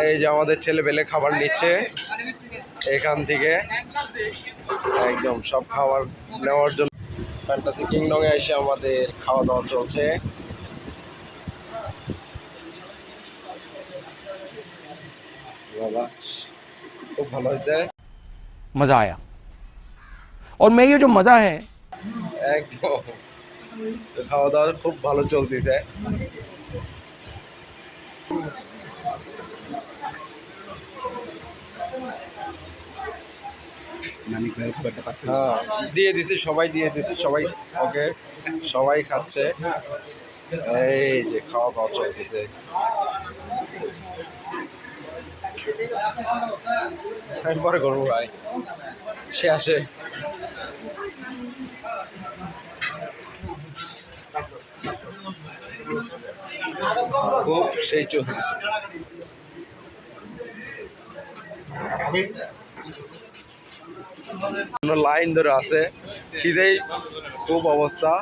এই যে আমাদের ছেলে পেলে খাবার নিচ্ছে এখান থেকে একদম সব খাবার নেওয়ার জন্য ফ্যান্টাসি কিংডমে এসে আমাদের খাওয়া দাওয়া চলছে। খুব ভালো হয়েছে, मजा आया और मैं ये जो मजा है একদম খাওয়া দাওয়া খুব ভালো চলতেছে। হ্যাঁ দিয়ে দিছি, সবাই দিয়ে দিছি, সবাই ওকে, সবাই খাচ্ছে। এই যে খাওয়া দাওয়া চলতেছে। আমি পরে করবো ভাই, সে আসে। খুব সেই চলছে, লাইন ধরে আছে, খিদেই খুব অবস্থা।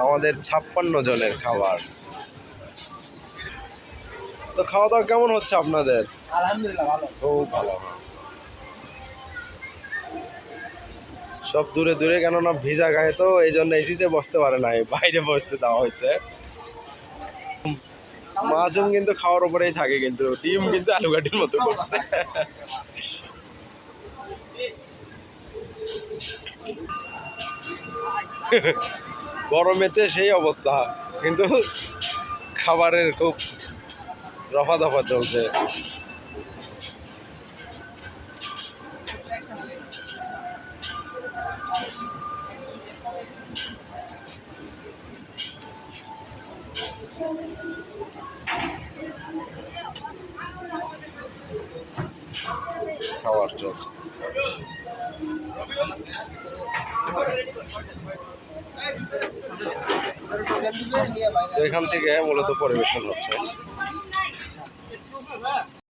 আমাদের 56 জনের খাবার। তো খাওয়া দাওয়া কেমন হচ্ছে আপনাদের? আলহামদুলিল্লাহ ভালো, খুব ভালো। সব দূরে দূরে, কেননা ভিজা গায়ে তো এই জন্য এসিতে বসতে পারে না, বাইরে বসতে দেওয়া হয়েছে। মাছুম কিন্তু খাওয়ার উপরেই থাকে, কিন্তু ডিম কিন্তু আলুঘাটির মতো করছে। গরমেতে সেই অবস্থা, কিন্তু খাবারের খুব রফা দফা চলছে। খাবার চলছে, এখান থেকে মূলত পরিবেশন হচ্ছে।